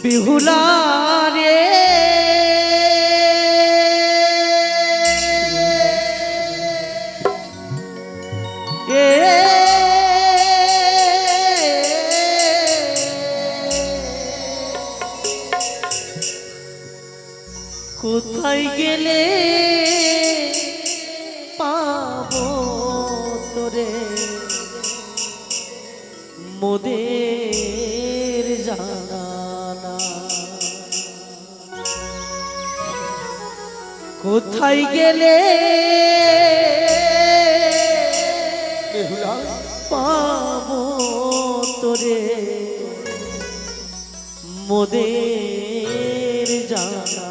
বিহুলা রে কোথায় গেলে পাবো তোরে মোদের জানা কোথায় গেলে পাবো তোরে মোদের জানা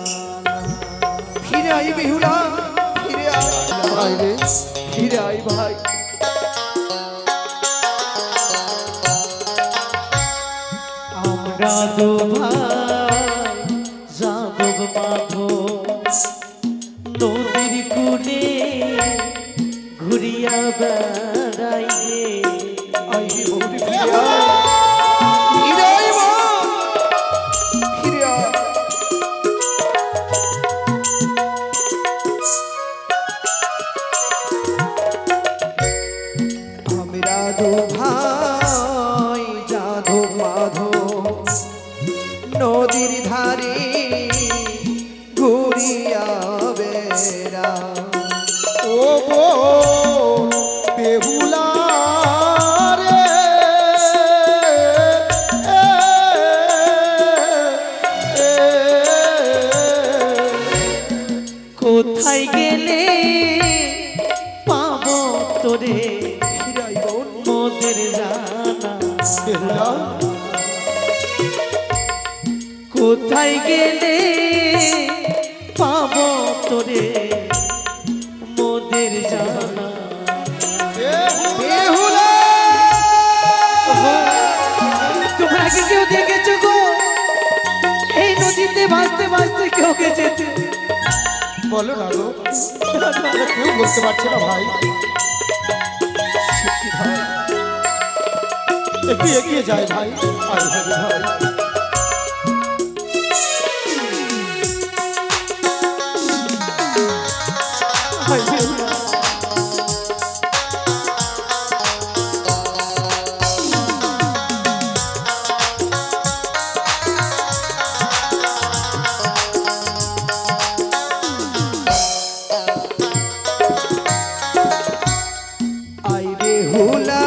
ফিরে আই বেহুলা ফিরে আই ভাই রে ফিরে আই ভাই আমরা দু ভাই যাদব মাধব নদীর কুলে ঘুরিয়া বেড়াই রে আই রে বৌদি ফিরে আই ফিরে আই মা ফিরে আই আমরা দু ভাই যাদব মাধব নদীর ধারে ঘুরিয়া বেড়া ও গো বেহুলা রে কোথায় গেলে পাবো তোরে মোদের জানা বেহুলা কোথায় গেলে পাবো তোরে মোদের জানা বেহুলা তোমরা কি কেউ দেখেছো গো এই নদীতে ভাসতে ভাসতে কেউ গেছে বলো না গো কেউ বলতে পারছে না ভাই সত্যি ভাই একটু এগিয়ে যায় ভাই আর ভাই ভাই বেহুলা আই বেহুলা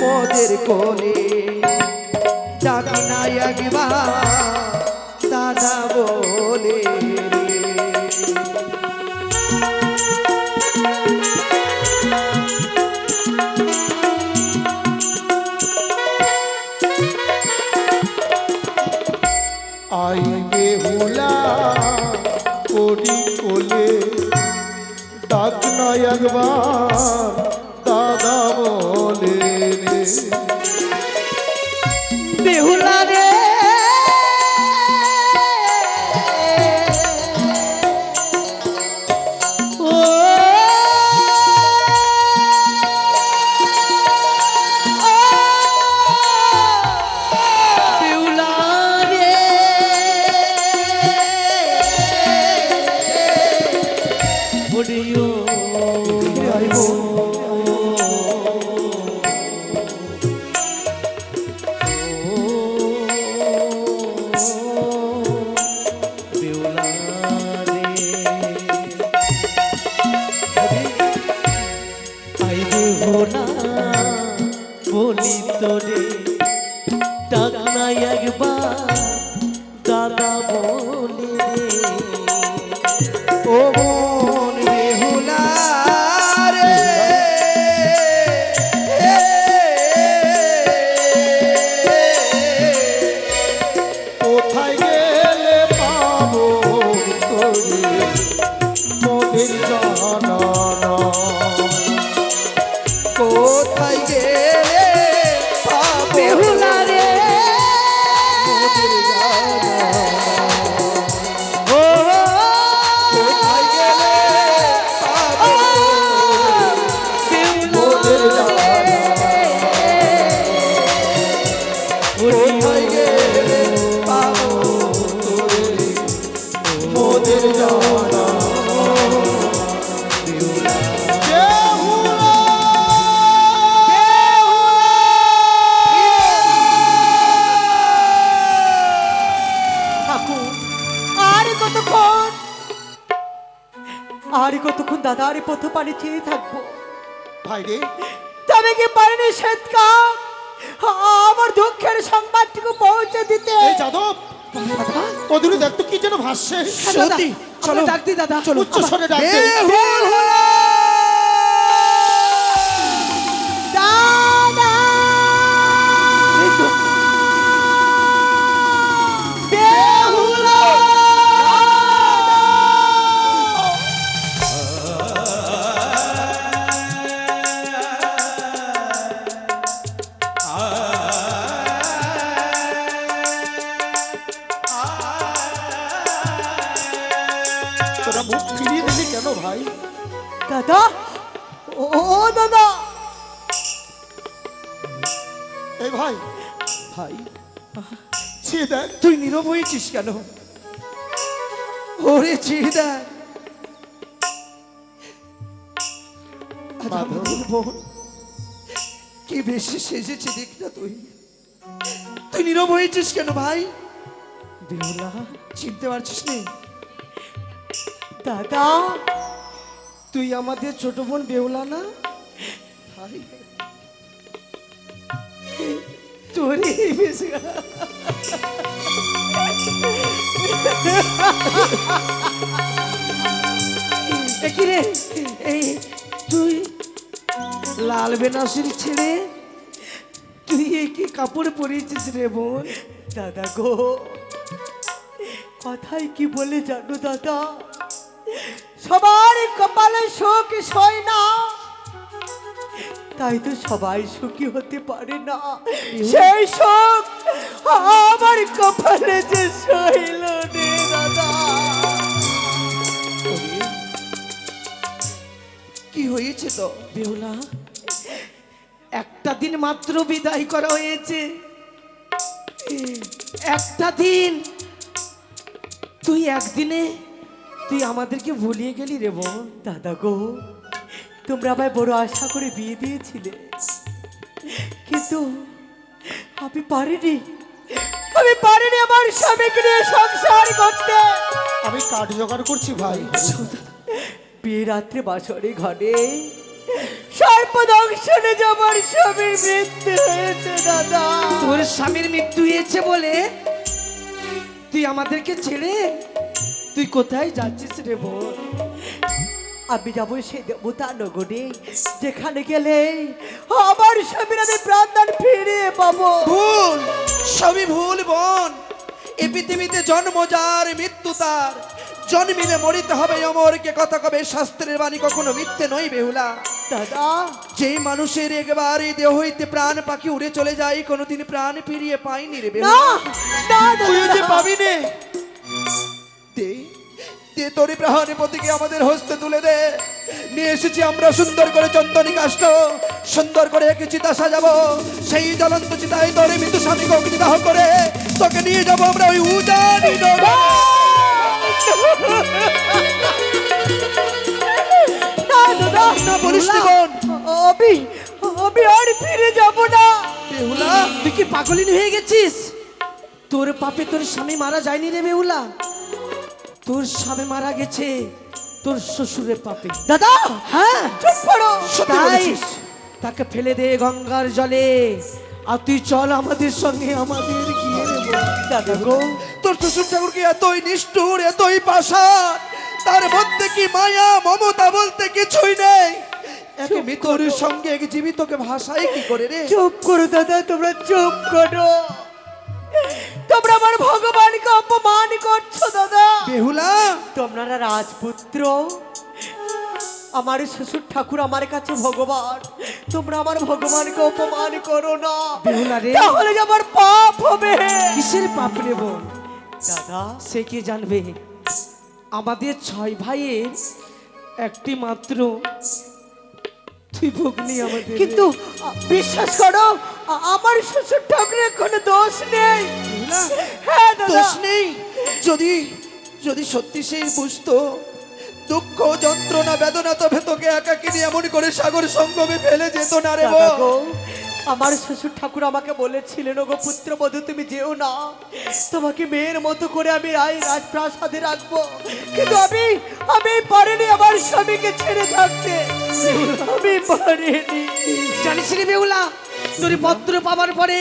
মোদের কোলে ডাকি না একবার দাদা বলে আই বেহুলা কোরি কোলে ডাক না একবার দাদা বলে রে বেহুলা রে ও বেহুলা রে বড়িও আইবো বলি তোরে ডাক না একবার দাদা বলি ও মন বেহুলা রে কোথায় গেলে পাবো তোরে মোদের জানা কোথায় গেলে পাবো বেহুলা রে মোদের জানা ও কোথায় দাদার পথ পানি চেয়ে থাকবো। ভাই রে, তবে কি পারিনি শ্বেতকা আমার দুঃখের সংবাদটুকু পৌঁছে দিতে? এই যাদব, ওদের দেখতো কি যেন ভাসছে। সত্যি চলো ডাক দি দাদা, চলো উচ্চ স্বরে ডাক দে। দাদা এই তো বেহুলা! তোরা মুখ ফিরিয়ে দিলি কেন ভাই? দাদা, ও দাদা, এই ভাই, ভাই ছি দেখ। তুই নীরব হয়েছিস কেন? ওরে চেয়ে দেখ, আজ আমাদের বোন কি বেশি সেজেছে দেখ না তুই। তুই নীরব হয়েছিস কেন ভাই? বেহুলা চিনতে পারছিস নি? দাদা তুই আমাদের ছোট বোন বেহুলা না ভাই? তোরই বেশি কি রে, এই তুই লাল বেনাসির ছেড়ে তুই এই কি কাপড় পরিয়েছিস রে বোন? দাদা গো, কথাই কি বলে জানো দাদা, সবার কপালে সুখ সয় না, তাই তো সবাই সুখী হতে পারে না। সেই সুখ আমার কপালে যে সইল রে দাদা। কি হয়েছে তো বেহুলা? একটা দিন মাত্র বিদায় করা হয়েছে, একটা দিন। তুই একদিনে তুই আমাদেরকে ভুলিয়ে গেলি রে বোন। দাদা গো, তোমরা আমায় বড় আশা করে বিয়ে দিয়েছিলে, কিন্তু আমি পারিনি আমার স্বামীকে নিয়ে সংসার করতে। আমি কাঠ জোগাড় করছি ভাই। বিয়ে রাত্রে বাসরে ঘরে সর্পদংশনে যাবার স্বামীর মৃত্যু হয়েছে দাদা। তোর স্বামীর মৃত্যু হয়েছে বলে তুই আমাদেরকে ছেড়ে তুই কোথায় যাচ্ছিস রে বোন? আমি যাবো সেই দেবতা নগরে, যেখানে গেলে আমার স্বামীর আমি প্রাণদান ফিরিয়ে পাবো। ভুল, সবই ভুল বোন। এ পৃথিবীতে জন্ম যার মৃত্যু তার, জন্মিলে মরিতে হবে অমরকে কথা কবে শাস্ত্রের বাণী কখনো মিথ্যে নয় বেহুলা। দাদা, যে মানুষের একবার এই দেহ হইতে প্রাণ পাখি উড়ে চলে যায় কোনোদিন প্রাণ ফিরিয়ে পাইনি রে না বেহুলা। না তুইও যে দাদা, পাবি নে। দে দে তোর প্রাণের প্রতীকে আমাদের হস্তে তুলে দে। নিয়ে এসেছি আমরা সুন্দর করে চন্দনী কাষ্ঠ, সুন্দর করে একে চিতা সাজাবো। সেই জ্বলন্ত চিতায় তোর মৃত্যু স্বামীকে অগ্নিদাহ করে তোকে নিয়ে যাবো আমরা ওই উজানি নগরে। না দাদা, না বলিস নি বোন। আমি আর ফিরে যাব না। বেহুলা তুই কি পাগলিন হয়ে গেছিস? তোর পাপে তোর স্বামী মারা যায়নি রে বেহুলা, তোর স্বামী মারা গেছে তোর শ্বশুরের পাপে। দাদা, হ্যাঁ চুপ করো। সত্যি বলেছিস। তাকে ফেলে দে গঙ্গার জলে, আর তুই চল আমাদের সঙ্গে আমাদের গিয়ে রে বোন। দাদা গো, তোর শ্বশুর ঠাকুরকে এতই নিষ্ঠুর এতই পাষাণ, তার মধ্যে কি মায়া মমতা বলতে কিছুই নেই। একে মৃত্যুর সঙ্গে এক জীবিতকে ভাষায় কি করে রে? চুপ করো দাদা, তোমরা চুপ করো। তোমরা আমার ভগবানকে অপমান করছো দাদা। বেহুলা তোমরা রাজপুত্র, আমার শ্বশুর ঠাকুর আমার কাছে ভগবান, তোমরা আমার ভগবানকে অপমান করো না, বেহুলা রে, তাহলে যে আমার পাপ হবে। কিসের পাপ রে বোন? দাদা, সে কি জানবে? আমাদের 6 ভাইয়ের একটি মাত্র তুই ভগ্নি আমাদের। কিন্তু বিশ্বাস করো, আমার শ্বশুর ঠাকুরের কোনো দোষ নেই। বেহুলা, হ্যাঁ দাদা, দোষ নেই। যদি যদি সত্যি সেই বুঝতো, দুঃখ যন্ত্রণা বেদনা তো ভেতকে একাকিনী এমন করে সাগর সঙ্গমে ফেলে যেত না রে দাদা বোন। গো, আমার শ্বশুর ঠাকুর আমাকে বলেছিলেন, ওগো পুত্রবধূ তুমি যেও না, তোমাকে মেয়ের মতো করে আমি রাজপ্রাসাদে রাখবো। কিন্তু আমি পারিনি আমার স্বামীকে ছেড়ে থাকতে, আমি পারিনি। জানিস রে বেহুলা, তোর পত্র পাওয়ার পরে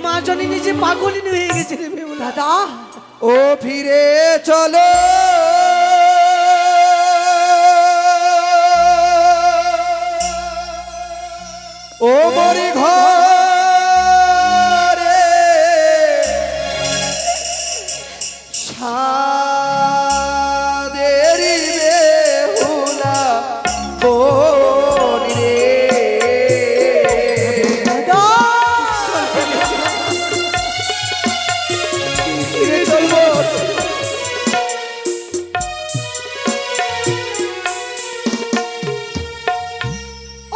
মা জনি নিজে পাগলিনী হয়ে গেছে রে বেহুলা। দাদা, ও ফিরে চলো ও মরি ঘরে সাদেরি বেহুলা বোন রে। দাদা, ফিরে চলবো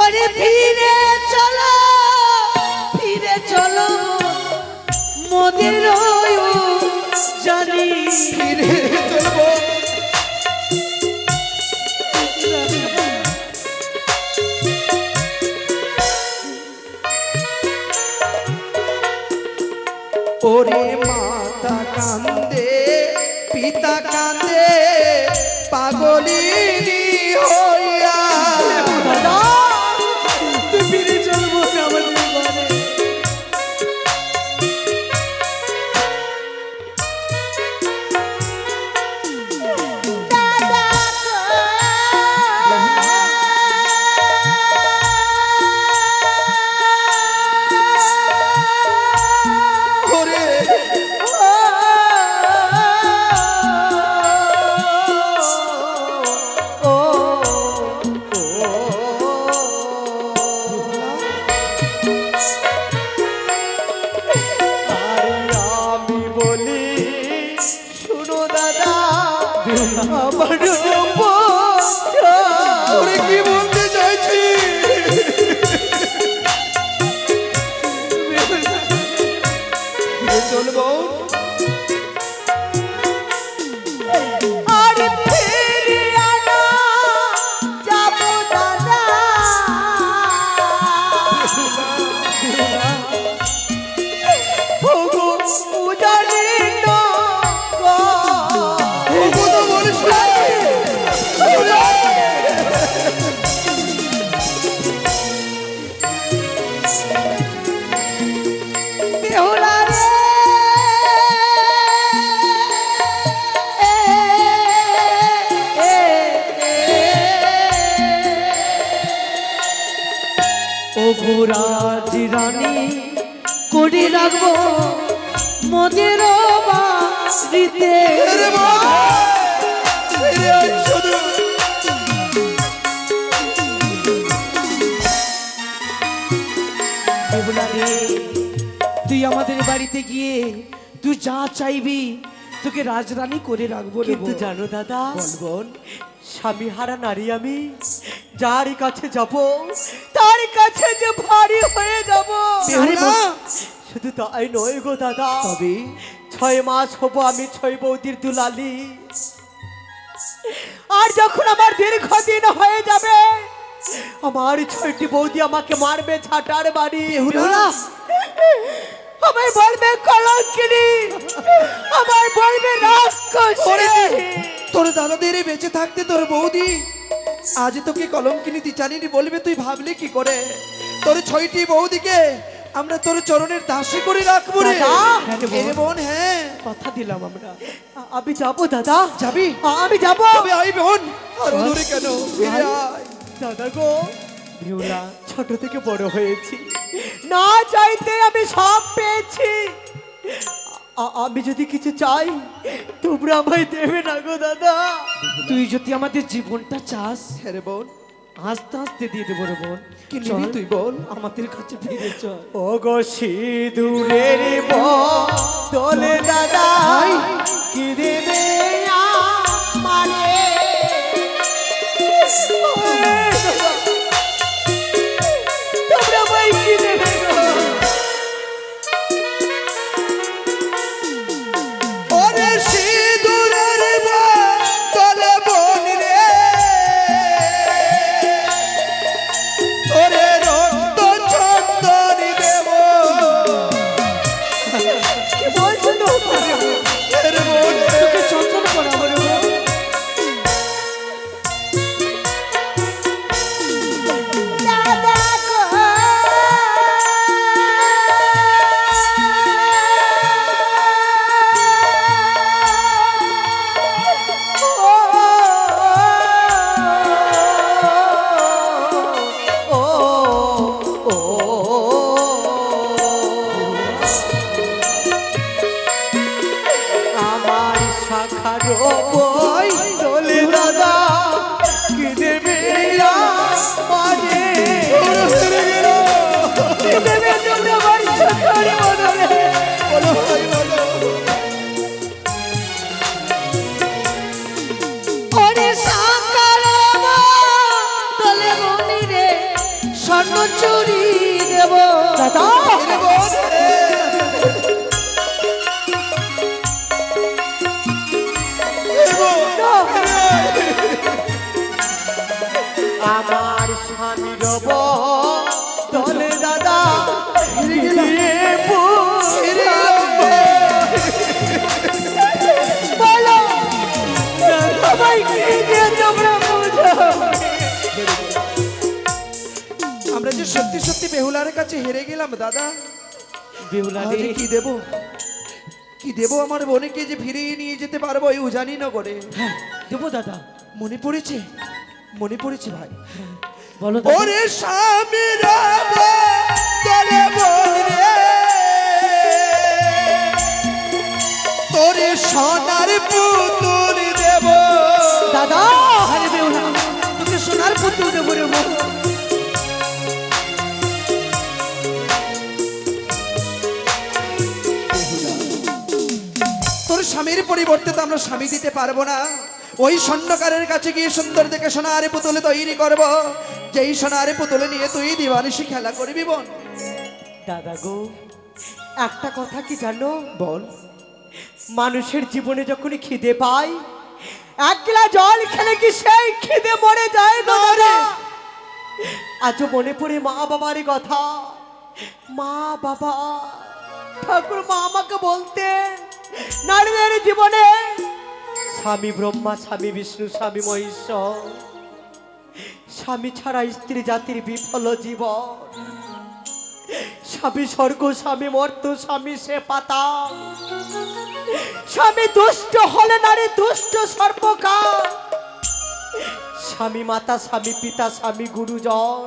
ওরে ফিরে চলো মোদের জানি। ফিরে চলবো ওরে মাতা কান্দে পিতা কান্দে পাগলিনী হইয়া। দাদা, তুই ফিরে চলবো আমাদের ঘরে। ওরে আমি বলি শুনো দাদা, আমার ওরে কি বলতে চাইছি? ফিরে চলবো আর ফিরিয়া না যাবো দাদা, ওগো উজানি ও কথা বলিস না। বেহুলা রে ও গোরাজ রানী করে রাখবো মোদের বাড়িতে। আরে মা, ফিরে আয় শুধু। বেহুলা রে, তুই আমাদের বাড়িতে গিয়ে তুই যা চাইবি তোকে রাজরানী করে রাখবো রে কিন্তু বোন। জানো দাদা, বল বোন। স্বামী হারা নারী আমি, যার কাছে যাব তার কাছে যে ভারী হয়ে যাব। বেহুলা, শুধু তাই নয় গো দাদা, তবে 6 মাস হবো আমি 6 বৌদির দুলালি। আর যখন আমার দীর্ঘদিন হয়ে যাবে, আমার 6টি বৌদি আমাকে মারবে ঝাঁটার বাড়ি। বেহুলা, আমায় বলবে কলঙ্কিনী, আমায় বলবে রাক্ষসী। ওরে, তোর দাদাদের বেঁচে থাকতে তোর বৌদি আজ তোকে কলঙ্কিনী দিচানিনি বলবে, তুই ভাবলি কি করে? তোর 6টি বৌদিকে আমরা তোর চরণের দাসী করে রাখবো রে। দাদা, এ বোন, হ্যাঁ কথা দিলাম আমরা, আমি যাবো দাদা, যাবি? আমি যাবো। তবে আই বোন, আর দূরে কেন? ফিরে আয়। দাদা গো, ভিউলা ছোট থেকে বড় হয়েছি, না চাইতে আমি সব পেয়েছি। আমি যদি কিছু চাই তোমরা আমায় দেবে না গো দাদা। তুই যদি আমাদের জীবনটা চাস হ্যাঁ রে বোন, আস্তে আস্তে দিয়ে দেবো রে বোন। কি নিবি চল, তুই বল? আমাদের কাছে ফিরে চল। ও গো সিঁদুরের দলে দাদা কি দেবে আমারে? তোমরা আমায় কি দেবে গো? ওরে সিঁদুরের তলে বোন রে, ওরে রক্ত চন্দন দে, হরি বলো রে। বলো ভাই বলো। ওরে সাকার তলে মনি রে স্বর্ণ চুরি দেব দাদা এরে বোন রে। এরে বোন। আমার স্বামী রব দলে দাদা বলো সবাই কি দিয়ে তোমরা বুঝো? আমরা যে সত্যি সত্যি বেহুলার কাছে হেরে গেলাম দাদা। বেহুলা আজ রে কি দেব, কি দেব আমার বোনকে যে ফিরিয়ে নিয়ে যেতে পারবো এই উজানি না করে। হ্যাঁ দেবো দাদা, মনে পড়েছে, মনে পড়েছে ভাই। বলো দাদা। ওরে স্বামী রাম দলে বোন রে, তোরে সোনার পুতুল দেব। দাদা আরে বেহুলা, তোকে সোনার পুতুল দেবো রে বউ। তোর স্বামীর পরিবর্তে তো আমরা স্বামী দিতে পারবো না। ওই স্বর্ণকারের কাছে গিয়ে সুন্দর দেখে সোনার পুতুল তৈরি করব, যেই সোনার পুতুল নিয়ে তুই দিবানিশি খেলা করবি বোন। দাদা গো, একটা কথা কি জানো? বল। মানুষের জীবনে যখনই খিদে পায়, এক গ্লাস জল খেলে কি সেই খিদে মরে যায় না রে? আজও মনে পড়ে মা বাবার কথা। মা বাবা ঠাকুর মা আমাকে বলতেন, নারীদের জীবনে স্বামী ব্রহ্মা, স্বামী বিষ্ণু, স্বামী মহেশ্বর। স্বামী ছাড়া স্ত্রী জাতির বিফল জীবন। স্বামী স্বর্গ, স্বামী মর্ত, স্বামী সে পাতাল। স্বামী দুষ্ট হলে নারী দুষ্ট সর্বকাল। স্বামী মাতা, স্বামী পিতা, স্বামী গুরুজন।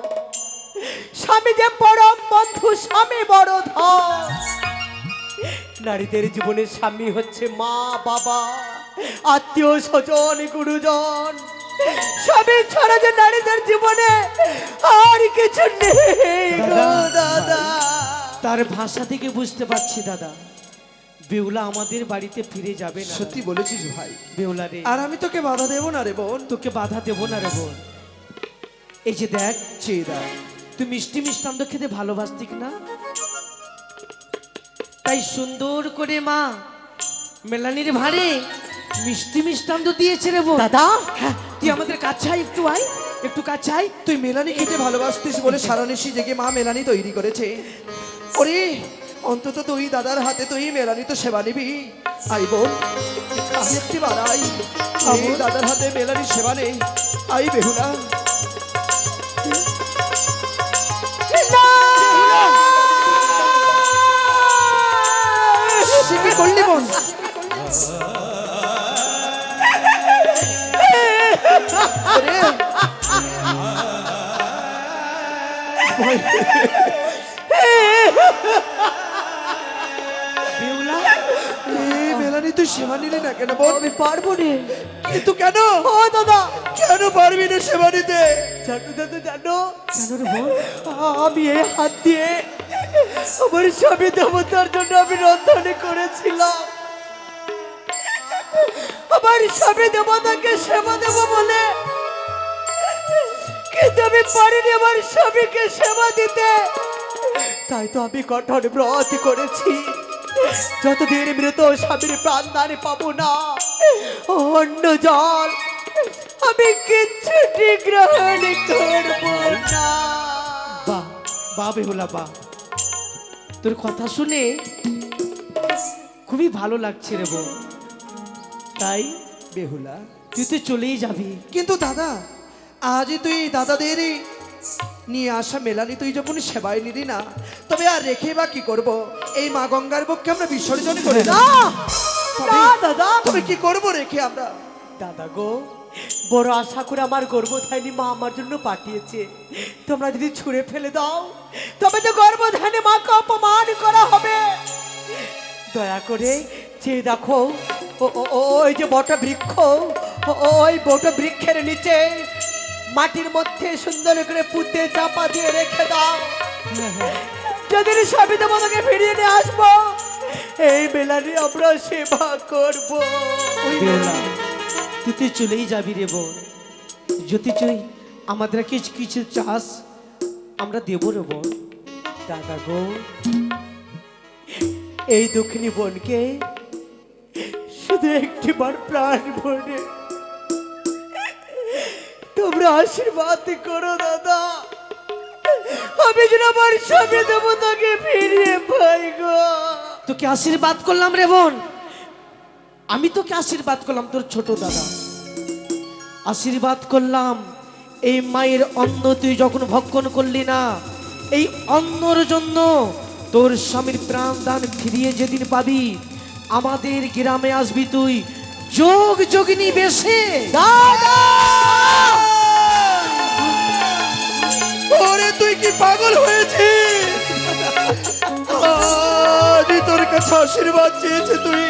স্বামী যে পরম বন্ধু, স্বামী বড় ধন। নারীদের জীবনে স্বামী হচ্ছে মা বাবা, আত্মীয় স্বজন, গুরুজন। স্বামী ছাড়া যে নারীদের জীবনে আর কিছু নেই গো দাদা। তার ভাষা থেকে বুঝতে পারছি দাদা, বেহুলা আমাদের বাড়িতে ফিরে যাবে না। সত্যি বলেছিস ভাই। বেহুলা রে, আর আমি তোকে বাধা দেবো না রে বোন। তোকে বাধা দেবো না রে বোন। এই যে দেখ, চেয়ে দেখ। তুই মিষ্টি মিষ্টান্ন খেতে ভালোবাসতিক না? তাই সুন্দর করে মা মেলানির ভারে মিষ্টি মিষ্টান্ন দিয়েছে রে বোন। দাদা হ্যাঁ, তুই আমাদের কাছে আয়, একটু আয়, একটু কাছে আয়। তুই মেলানি খেতে ভালোবাসতিস বলে সারানিশি জেগে মা মেলানি তৈরি করেছে। ওরে অন্তত তুই দাদার হাতে তুই মেলানি তো সেবা নিবি। আই বোন, আমি একটি বাড়াই আমি দাদার হাতে মেলানি সেবা নেই। আই বেহুলা। সে কি করলি বোন? ওরে, বেহুলা, এই মেলানি তুই সেবা নিলি না কেন বোন? আমি পারবো রে। কিন্তু কেন? ও দাদা, কেন পারবি না সেবা নিতে? জানো দাদা জানো, কেন রে বোন? আমি এই হাত দিয়ে আমার স্বামী দেবতার জন্য আমি রন্ধনে করেছিলাম। আমার স্বামী দেবতাকে সেবা দেবো বলে, কিন্তু আমি পারিনি আমার স্বামীকে সেবা দিতে। তাই তো আমি কঠোর ব্রত করেছি, যতদিন মৃত স্বামীর প্রাণদান পাবো না, অন্য জল আমি কিচ্ছুটি গ্রহণ করবো না। বাহ বাহ বেহুলা, বাহ, তোর কথা শুনে খুবই ভালো লাগছে রে বোন। তাই বেহুলা, তুই তো চলেই যাবি। কিন্তু দাদা আজই তুই দাদাদের নিয়ে আসা মেলানি তুই যখন সেবায় নিলি না, তবে আর রেখে বা কি করব? এই মা গঙ্গার পক্ষে আমরা বিসর্জন করে না না দাদা, তবে কি করব রেখে আমরা? দাদা গো, বড় আশা করে আমার গর্ভধারিণী মা আমার জন্য পাঠিয়েছে। তোমরা যদি ছুঁড়ে ফেলে দাও, তবে তো গর্ভধারিণী মাকে অপমান করা হবে। দয়া করে চেয়ে দেখো, ওই যে বট বৃক্ষ, ওই বট বৃক্ষের নিচে মাটির মধ্যে সুন্দর করে পুঁতে চাপা দিয়ে রেখে দাও। যেদিন স্বামী দেবতাকে ফিরিয়ে নিয়ে আসবো এই বেলারে আমরা সেবা করব। বেহুলা, তুই তো চলেই যাবি রে বোন। যদি তুই আমাদের কিছু কিছু চাস আমরা দেবো রে বোন। দাদা গো, এই দক্ষিণী বোনকে শুধু একটিবার প্রাণ ভরে তোমরা আশীর্বাদ করো দাদা, আমি যেন আমার স্বামী দেবতাকে ফিরিয়ে পাই গো। তোকে আশীর্বাদ করলাম রে বোন, আমি তোকে আশীর্বাদ করলাম তোর ছোট দাদা, আশীর্বাদ করলাম। এই মায়ের অন্ন তুই যখন ভক্ষণ করলি না, এই অন্নর জন্য তোর স্বামীর প্রাণ দান ফিরিয়ে যেদিন পাবি, আমাদের গ্রামে আসবি তুই যোগ যোগিনী বেশে। দাদা ওরে তুই কি পাগল হয়েছিস? আজই তোর কাছে আশীর্বাদ চেয়েছে, তুই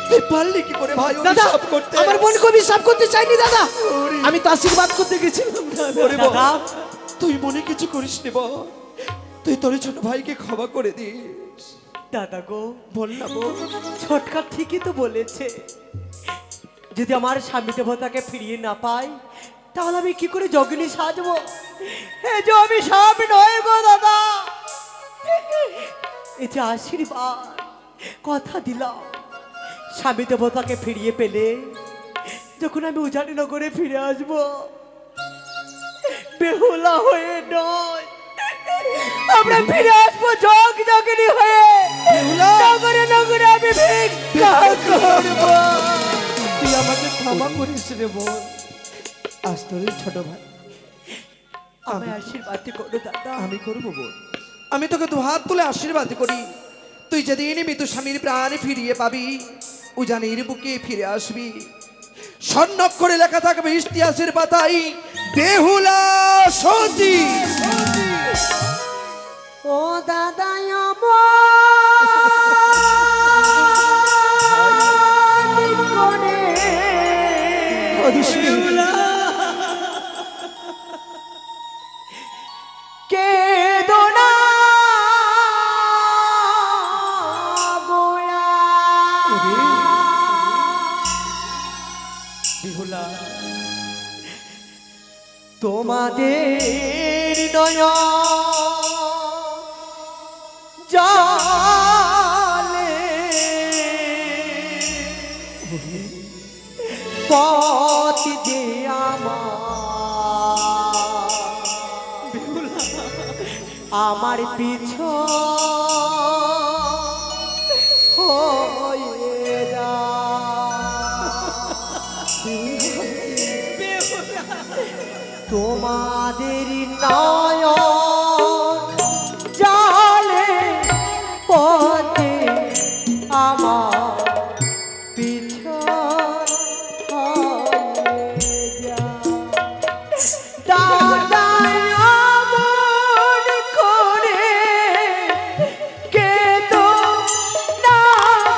তুই পারলি কি করে ভাই দাদা, অভিশাপ করতে? আমার বোন কবি সাপ করতে চাইনি দাদা, ওরে। আমি তো আশীর্বাদ করতে গেছিলাম ওরে দাদা। বাবা, তুই মনে কিছু করিস নি বল, তুই তোর ছোট ভাইকে ক্ষমা করে দিস। দাদা গো, বল না বল। ছোটকা ঠিকই তো বলেছে, যদি আমার স্বামী দেবতাকে ফিরিয়ে না পাই তাহলে আমি কি করে যোগিনী সাজবো? এ যে আমি স্বামী নয় গো দাদা, এই যে আশীর্বাদ কথা দিলাম, স্বামী দেবতাকে ফিরিয়ে পেলে যখন আমি উজানি নগরে ফিরে আসবো, বেহুলা হয়ে নয়, আমরা ফিরে আসবো যোগ যোগিনী হয়ে। নগরে নগরে আমি ভিক্ষা করবো। তুই আমাকে ক্ষমা করিস রে বোন। আজ তোর এই ছোট ভাই, আমায় আশীর্বাদ করো দাদা। আমি করবো বল, আমি তোকে দু হাত তুলে আশীর্বাদ করি। তুই যেদিন মৃত্যু স্বামীর প্রাণ ফিরিয়ে পাবি, উজানির বুকে ফিরে আসবি, স্বর্ণাক্ষরে লেখা থাকবে ইতিহাসের পাতায় বেহুলা সতী। ও দাদা কে দোনা গোয়া বিহুলা, তোমাদের নয়া জালে পথ যে আমার পিছু হয়ে যা। তোমাদের নয় জালে পথে আমার পিছু হয়ে যা। দাদা আমন করে কেঁদো না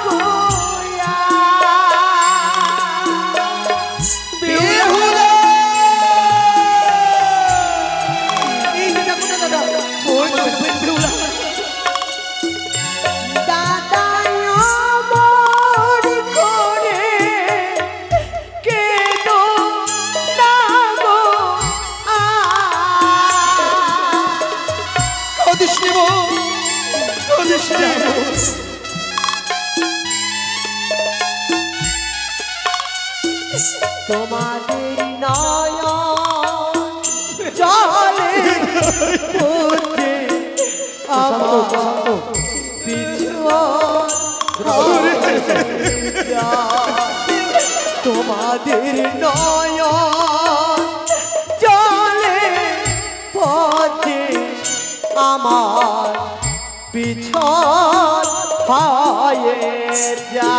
গোয়া। বেহুলা, এই যে দেখো না দাদা, ওই তো বেহুলা। দাদা আমন করে কেঁদো না গো কাঁদিস নি বোন, কাঁদিস নি। তোমাদের নয়ন জলে পড়ছে আমার পিছন হয়ে যা। তোমাদের নয়ন জলে পড়ছে আমার পিছন হয়ে যা।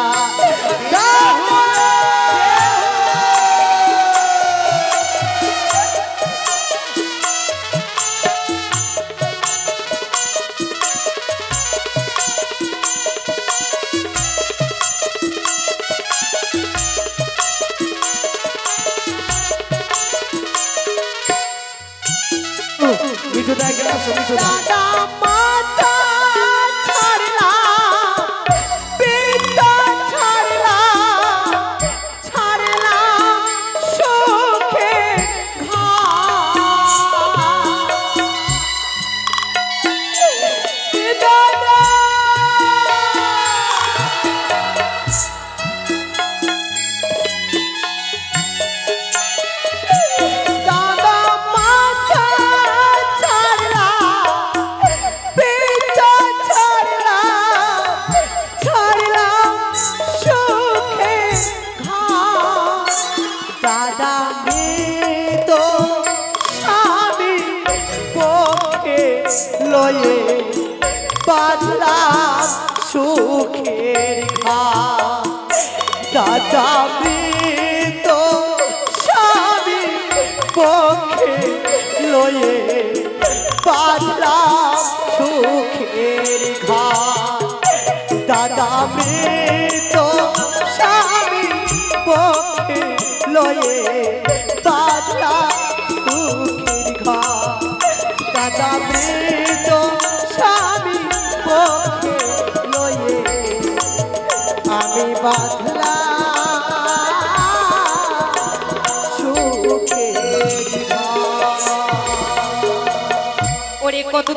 মিঠু দা, এখানে আসো, মিঠু দা। দাদা মাতা দাদা মৃত স্বামী পক্ষে লয়ে বাঁধলাম সুখের ঘাট দাদা মৃত স্বামী পক্ষে লয়ে বাঁধলাম সুখের ঘাট দাদা মৃত স্বামী পক্ষে লয়ে আমি বাঁধলাম সুখের ঘাট। ওরে কত